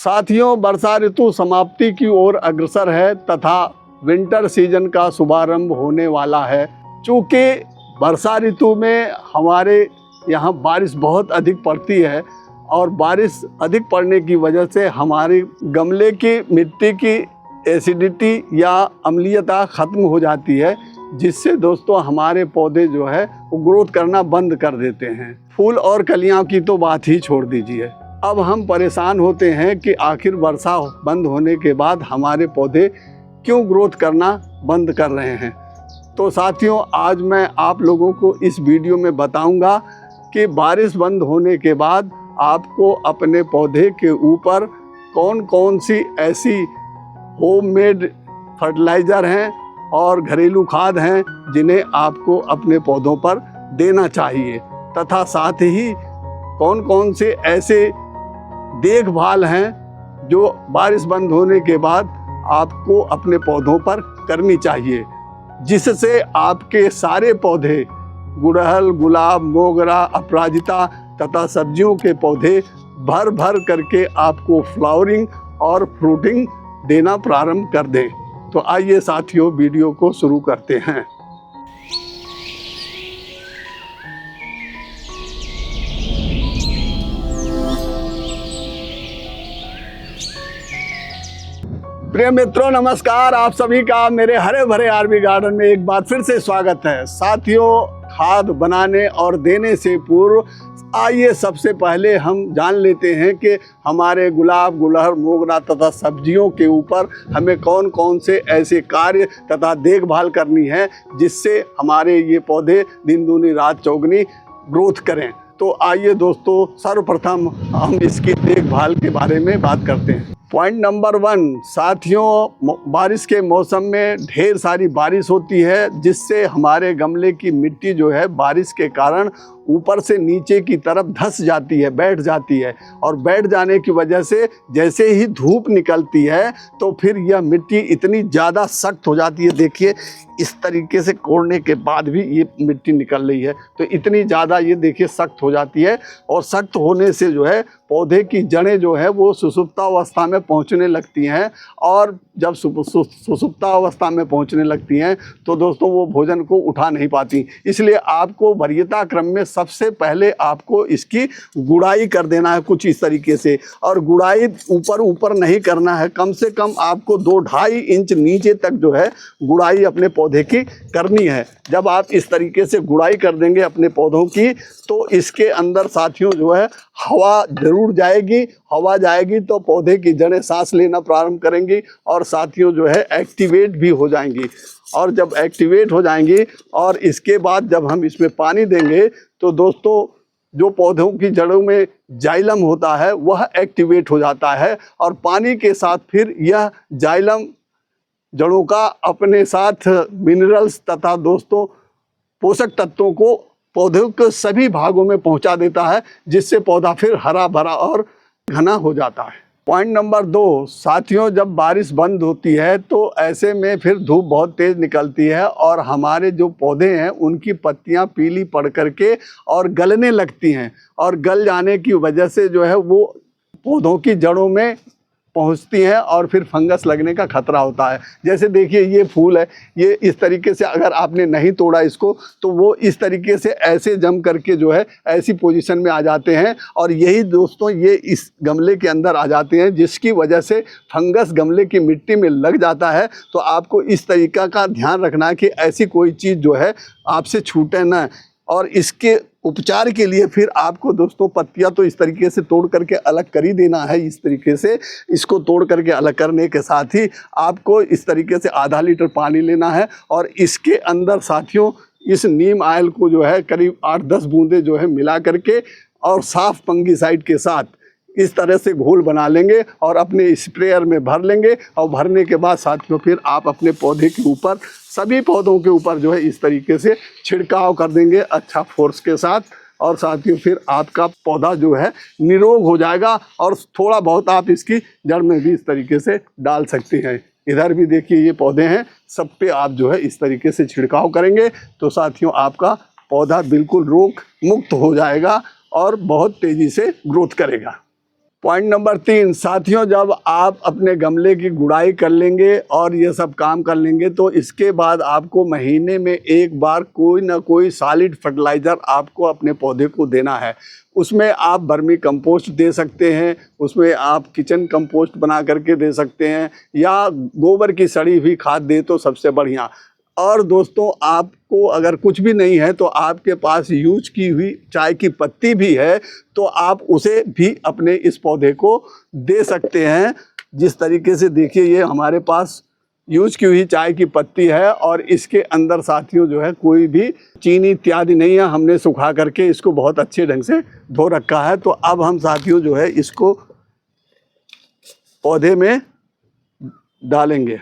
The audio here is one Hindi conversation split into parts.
साथियों, वर्षा ऋतु समाप्ति की ओर अग्रसर है तथा विंटर सीजन का शुभारंभ होने वाला है। चूँकि वर्षा ऋतु में हमारे यहाँ बारिश बहुत अधिक पड़ती है और बारिश अधिक पड़ने की वजह से हमारे गमले की मिट्टी की एसिडिटी या अम्लीयता ख़त्म हो जाती है, जिससे दोस्तों हमारे पौधे जो है वो ग्रोथ करना बंद कर देते हैं। फूल और कलियां की तो बात ही छोड़ दीजिए। अब हम परेशान होते हैं कि आखिर वर्षा बंद होने के बाद हमारे पौधे क्यों ग्रोथ करना बंद कर रहे हैं। तो साथियों, आज मैं आप लोगों को इस वीडियो में बताऊंगा कि बारिश बंद होने के बाद आपको अपने पौधे के ऊपर कौन कौन सी ऐसी होममेड फर्टिलाइज़र हैं और घरेलू खाद हैं जिन्हें आपको अपने पौधों पर देना चाहिए, तथा साथ ही कौन कौन से ऐसे देखभाल हैं जो बारिश बंद होने के बाद आपको अपने पौधों पर करनी चाहिए, जिससे आपके सारे पौधे गुड़हल, गुलाब, मोगरा, अपराजिता तथा सब्जियों के पौधे भर भर करके आपको फ्लावरिंग और फ्रूटिंग देना प्रारंभ कर दें। तो आइए साथियों, वीडियो को शुरू करते हैं। प्रिय मित्रों, नमस्कार। आप सभी का मेरे हरे भरे आरबी गार्डन में एक बार फिर से स्वागत है। साथियों, खाद बनाने और देने से पूर्व आइए सबसे पहले हम जान लेते हैं कि हमारे गुलाब, गुड़हल, मोगरा तथा सब्जियों के ऊपर हमें कौन कौन से ऐसे कार्य तथा देखभाल करनी है जिससे हमारे ये पौधे दिन दूनी रात चौगुनी ग्रोथ करें। तो आइए दोस्तों, सर्वप्रथम हम इसकी देखभाल के बारे में बात करते हैं। पॉइंट नंबर 1, साथियों, बारिश के मौसम में ढेर सारी बारिश होती है, जिससे हमारे गमले की मिट्टी जो है बारिश के कारण ऊपर से नीचे की तरफ धंस जाती है, बैठ जाती है। और बैठ जाने की वजह से जैसे ही धूप निकलती है तो फिर यह मिट्टी इतनी ज़्यादा सख्त हो जाती है। देखिए, इस तरीके से कोड़ने के बाद भी ये मिट्टी निकल रही है, तो इतनी ज़्यादा ये देखिए सख्त हो जाती है। और सख्त होने से जो है पौधे की जड़ें जो है वो सुषुप्तावस्था में पहुंचने लगती हैं, और जब सुषुप्तावस्था में पहुंचने लगती हैं तो दोस्तों वो भोजन को उठा नहीं पाती। इसलिए आपको वरीयता क्रम में सबसे पहले आपको इसकी गुड़ाई कर देना है कुछ इस तरीके से। और गुड़ाई ऊपर नहीं करना है, कम से कम आपको 2-2.5 इंच नीचे तक जो है गुड़ाई अपने पौधे की करनी है। जब आप इस तरीके से गुड़ाई कर देंगे अपने पौधों की, तो इसके अंदर साथियों जो है हवा जरूर जाएगी। हवा जाएगी तो पौधे की जड़ें सांस लेना प्रारंभ करेंगी और साथियों जो है एक्टिवेट भी हो जाएंगी। और जब एक्टिवेट हो जाएंगी और इसके बाद जब हम इसमें पानी देंगे तो दोस्तों जो पौधों की जड़ों में जाइलम होता है वह एक्टिवेट हो जाता है, और पानी के साथ फिर यह जाइलम जड़ों का अपने साथ मिनरल्स तथा दोस्तों पोषक तत्वों को पौधों के सभी भागों में पहुंचा देता है, जिससे पौधा फिर हरा भरा और घना हो जाता है। पॉइंट नंबर 2, साथियों, जब बारिश बंद होती है तो ऐसे में फिर धूप बहुत तेज़ निकलती है और हमारे जो पौधे हैं उनकी पत्तियां पीली पड़ करके और गलने लगती हैं, और गल जाने की वजह से जो है वो पौधों की जड़ों में पहुंचती हैं और फिर फंगस लगने का खतरा होता है। जैसे देखिए, ये फूल है, ये इस तरीके से अगर आपने नहीं तोड़ा इसको तो वो इस तरीके से ऐसे जम करके जो है ऐसी पोजीशन में आ जाते हैं, और यही दोस्तों ये इस गमले के अंदर आ जाते हैं, जिसकी वजह से फंगस गमले की मिट्टी में लग जाता है। तो आपको इस तरीका का ध्यान रखना है कि ऐसी कोई चीज़ जो है आपसे छूटे ना। और इसके उपचार के लिए फिर आपको दोस्तों पत्तियां तो इस तरीके से तोड़ करके अलग कर ही देना है। इस तरीके से इसको तोड़ करके अलग करने के साथ ही आपको इस तरीके से आधा लीटर पानी लेना है, और इसके अंदर साथियों इस नीम ऑयल को जो है करीब 8-10 बूंदे जो है मिला करके और साफ फंगिसाइड के साथ इस तरह से घोल बना लेंगे और अपने स्प्रेयर में भर लेंगे। और भरने के बाद साथियों फिर आप अपने पौधे के ऊपर, सभी पौधों के ऊपर जो है इस तरीके से छिड़काव कर देंगे अच्छा फोर्स के साथ, और साथियों फिर आपका पौधा जो है निरोग हो जाएगा। और थोड़ा बहुत आप इसकी जड़ में भी इस तरीके से डाल सकते हैं। इधर भी देखिए ये पौधे हैं, सब पे आप जो है इस तरीके से छिड़काव करेंगे तो साथियों आपका पौधा बिल्कुल रोग मुक्त हो जाएगा और बहुत तेज़ी से ग्रोथ करेगा। पॉइंट नंबर 3 साथियों, जब आप अपने गमले की गुड़ाई कर लेंगे और ये सब काम कर लेंगे तो इसके बाद आपको महीने में एक बार कोई ना कोई सॉलिड फर्टिलाइज़र आपको अपने पौधे को देना है। उसमें आप वर्मी कंपोस्ट दे सकते हैं, उसमें आप किचन कंपोस्ट बना करके दे सकते हैं, या गोबर की सड़ी हुई खाद दे तो सबसे बढ़िया। और दोस्तों, आपको अगर कुछ भी नहीं है तो आपके पास यूज की हुई चाय की पत्ती भी है, तो आप उसे भी अपने इस पौधे को दे सकते हैं। जिस तरीके से देखिए, ये हमारे पास यूज की हुई चाय की पत्ती है और इसके अंदर साथियों जो है कोई भी चीनी इत्यादि नहीं है। हमने सुखा करके इसको बहुत अच्छे ढंग से धो रखा है। तो अब हम साथियों जो है इसको पौधे में डालेंगे।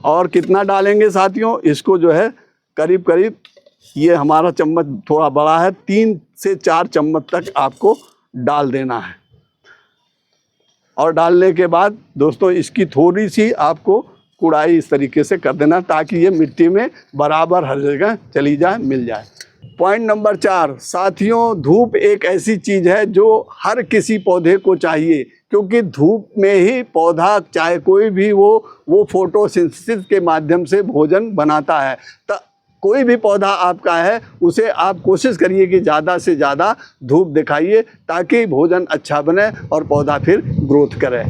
और कितना डालेंगे साथियों, इसको जो है करीब करीब, ये हमारा चम्मच थोड़ा बड़ा है, 3 से 4 चम्मच तक आपको डाल देना है। और डालने के बाद दोस्तों इसकी थोड़ी सी आपको कुड़ाई इस तरीके से कर देना ताकि ये मिट्टी में बराबर हर जगह चली जाए, मिल जाए। पॉइंट नंबर 4 साथियों, धूप एक ऐसी चीज़ है जो हर किसी पौधे को चाहिए, क्योंकि धूप में ही पौधा, चाहे कोई भी वो फोटोसिंथेसिस के माध्यम से भोजन बनाता है। तो कोई भी पौधा आपका है उसे आप कोशिश करिए कि ज़्यादा से ज़्यादा धूप दिखाइए ताकि भोजन अच्छा बने और पौधा फिर ग्रोथ करे।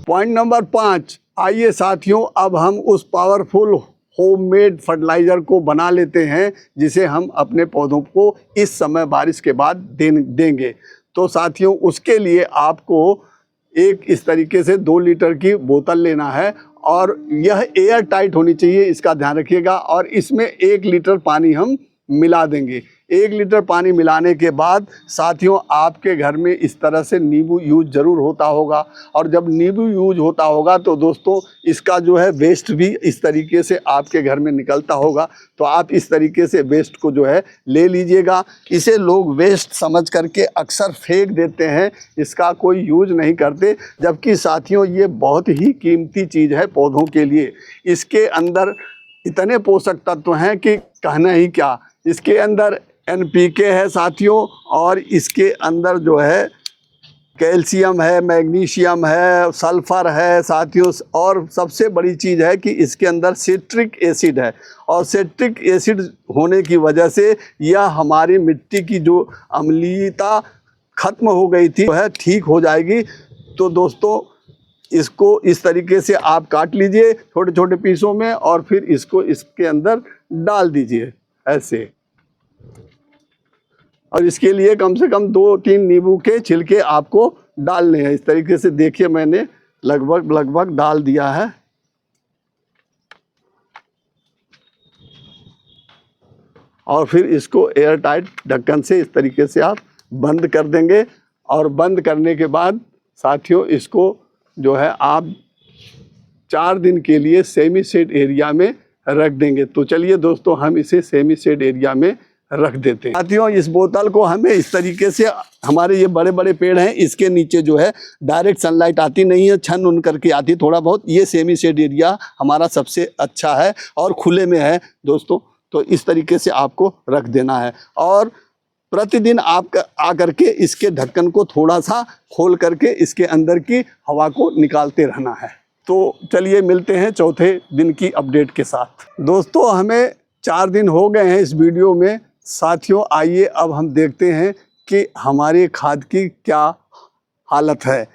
पॉइंट नंबर 5, आइए साथियों अब हम उस पावरफुल होममेड फर्टिलाइज़र को बना लेते हैं जिसे हम अपने पौधों को इस समय बारिश के बाद देंगे। तो साथियों, उसके लिए आपको एक इस तरीके से 2 लीटर की बोतल लेना है और यह एयर टाइट होनी चाहिए, इसका ध्यान रखिएगा। और इसमें 1 लीटर पानी हम मिला देंगे। 1 लीटर पानी मिलाने के बाद साथियों, आपके घर में इस तरह से नींबू यूज ज़रूर होता होगा, और जब नींबू यूज होता होगा तो दोस्तों इसका जो है वेस्ट भी इस तरीके से आपके घर में निकलता होगा। तो आप इस तरीके से वेस्ट को जो है ले लीजिएगा। इसे लोग वेस्ट समझ करके अक्सर फेंक देते हैं, इसका कोई यूज नहीं करते, जबकि साथियों ये बहुत ही कीमती चीज़ है पौधों के लिए। इसके अंदर इतने पोषक तत्व हैं कि कहना ही क्या। इसके अंदर NPK है साथियों, और इसके अंदर जो है कैल्शियम है, मैग्नीशियम है, सल्फ़र है साथियों, और सबसे बड़ी चीज़ है कि इसके अंदर सिट्रिक एसिड है। और सिट्रिक एसिड होने की वजह से यह हमारी मिट्टी की जो अम्लीयता ख़त्म हो गई थी वह ठीक हो जाएगी। तो दोस्तों, इसको इस तरीके से आप काट लीजिए छोटे छोटे पीसों में और फिर इसको इसके अंदर डाल दीजिए ऐसे। और इसके लिए कम से कम 2-3 नींबू के छिलके आपको डालने हैं। इस तरीके से देखिए, मैंने लगभग डाल दिया है। और फिर इसको एयर टाइट ढक्कन से इस तरीके से आप बंद कर देंगे। और बंद करने के बाद साथियों, इसको जो है आप 4 दिन के लिए सेमी शेड एरिया में रख देंगे। तो चलिए दोस्तों, हम इसे सेमी शेड एरिया में रख देते हैं। साथियों, इस बोतल को हमें इस तरीके से, हमारे ये बड़े बड़े पेड़ हैं, इसके नीचे जो है डायरेक्ट सनलाइट आती नहीं है, छन उन करके आती थोड़ा बहुत। ये सेमी शेड एरिया हमारा सबसे अच्छा है और खुले में है दोस्तों। तो इस तरीके से आपको रख देना है और प्रतिदिन आप आकर के इसके ढक्कन को थोड़ा सा खोल करके इसके अंदर की हवा को निकालते रहना है। तो चलिए मिलते हैं चौथे दिन की अपडेट के साथ। दोस्तों, हमें 4 दिन हो गए हैं इस वीडियो में। साथियों, आइए अब हम देखते हैं कि हमारी खाद की क्या हालत है।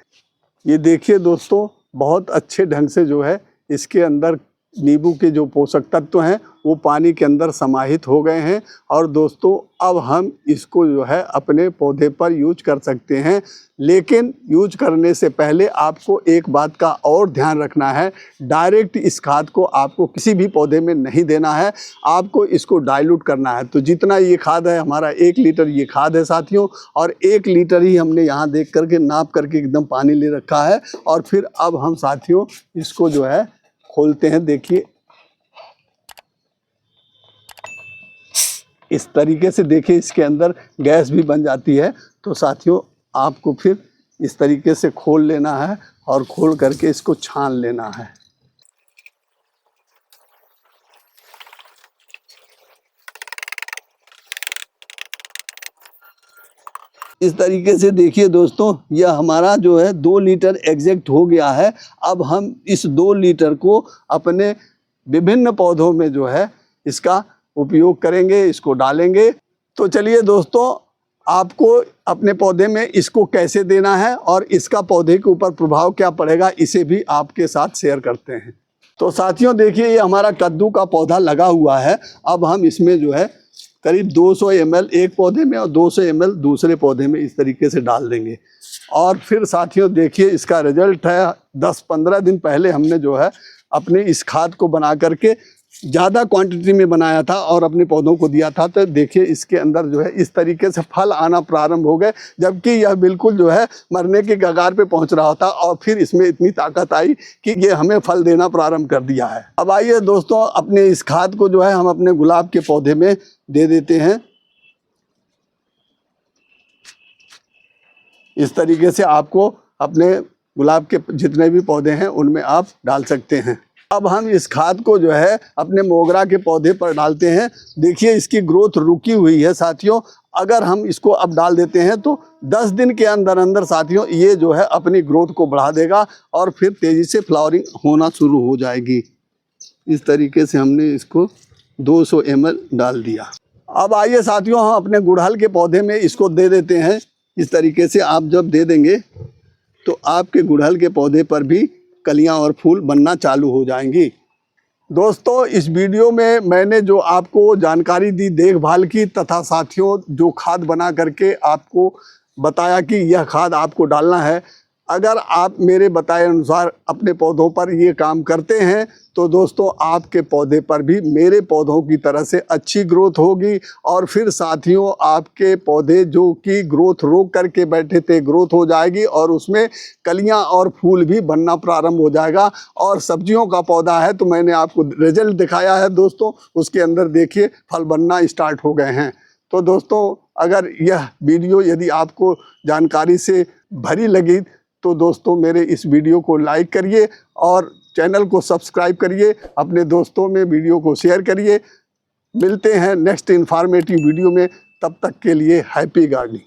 ये देखिए दोस्तों, बहुत अच्छे ढंग से जो है इसके अंदर नींबू के जो पोषक तत्व हैं वो पानी के अंदर समाहित हो गए हैं। और दोस्तों, अब हम इसको जो है अपने पौधे पर यूज कर सकते हैं। लेकिन यूज करने से पहले आपको एक बात का और ध्यान रखना है, डायरेक्ट इस खाद को आपको किसी भी पौधे में नहीं देना है, आपको इसको डाइल्यूट करना है। तो जितना ये खाद है, हमारा 1 लीटर ये खाद है साथियों, और 1 लीटर ही हमने यहाँ देख करके नाप करके एकदम पानी ले रखा है। और फिर अब हम साथियों इसको जो है खोलते हैं। देखिए इस तरीके से, देखिए इसके अंदर गैस भी बन जाती है। तो साथियों, आपको फिर इस तरीके से खोल लेना है और खोल करके इसको छान लेना है। इस तरीके से देखिए दोस्तों, यह हमारा जो है 2 लीटर एग्जैक्ट हो गया है। अब हम इस 2 लीटर को अपने विभिन्न पौधों में जो है इसका उपयोग करेंगे, इसको डालेंगे। तो चलिए दोस्तों, आपको अपने पौधे में इसको कैसे देना है और इसका पौधे के ऊपर प्रभाव क्या पड़ेगा, इसे भी आपके साथ शेयर करते हैं। तो साथियों देखिए, ये हमारा कद्दू का पौधा लगा हुआ है। अब हम इसमें जो है करीब 200 ml एक पौधे में और 200 ml दूसरे पौधे में इस तरीके से डाल देंगे। और फिर साथियों देखिए, इसका रिजल्ट है 10-15 दिन पहले हमने जो है अपने इस खाद को बना करके ज़्यादा क्वांटिटी में बनाया था और अपने पौधों को दिया था। तो देखिए इसके अंदर जो है इस तरीके से फल आना प्रारंभ हो गए, जबकि यह बिल्कुल जो है मरने के कगार पे पहुंच रहा था। और फिर इसमें इतनी ताकत आई कि ये हमें फल देना प्रारंभ कर दिया है। अब आइए दोस्तों, अपने इस खाद को जो है हम अपने गुलाब के पौधे में दे देते हैं। इस तरीके से आपको अपने गुलाब के जितने भी पौधे हैं उनमें आप डाल सकते हैं। अब हम इस खाद को जो है अपने मोगरा के पौधे पर डालते हैं। देखिए इसकी ग्रोथ रुकी हुई है साथियों। अगर हम इसको अब डाल देते हैं तो 10 दिन के अंदर अंदर साथियों ये जो है अपनी ग्रोथ को बढ़ा देगा और फिर तेज़ी से फ्लावरिंग होना शुरू हो जाएगी। इस तरीके से हमने इसको 200 ml डाल दिया। अब आइए साथियों, हम अपने गुड़हल के पौधे में इसको दे देते हैं। इस तरीके से आप जब दे देंगे तो आपके गुड़हल के पौधे पर भी कलियां और फूल बनना चालू हो जाएंगी। दोस्तों, इस वीडियो में मैंने जो आपको जानकारी दी देखभाल की, तथा साथियों जो खाद बना करके आपको बताया कि यह खाद आपको डालना है, अगर आप मेरे बताए अनुसार अपने पौधों पर ये काम करते हैं तो दोस्तों आपके पौधे पर भी मेरे पौधों की तरह से अच्छी ग्रोथ होगी। और फिर साथियों आपके पौधे जो कि ग्रोथ रोक करके बैठे थे, ग्रोथ हो जाएगी और उसमें कलियां और फूल भी बनना प्रारंभ हो जाएगा। और सब्जियों का पौधा है तो मैंने आपको रिजल्ट दिखाया है दोस्तों, उसके अंदर देखिए फल बनना स्टार्ट हो गए हैं। तो दोस्तों, अगर यह वीडियो यदि आपको जानकारी से भरी लगी तो दोस्तों मेरे इस वीडियो को लाइक करिए और चैनल को सब्सक्राइब करिए, अपने दोस्तों में वीडियो को शेयर करिए। मिलते हैं नेक्स्ट इन्फॉर्मेटिव वीडियो में, तब तक के लिए हैप्पी गार्डनिंग।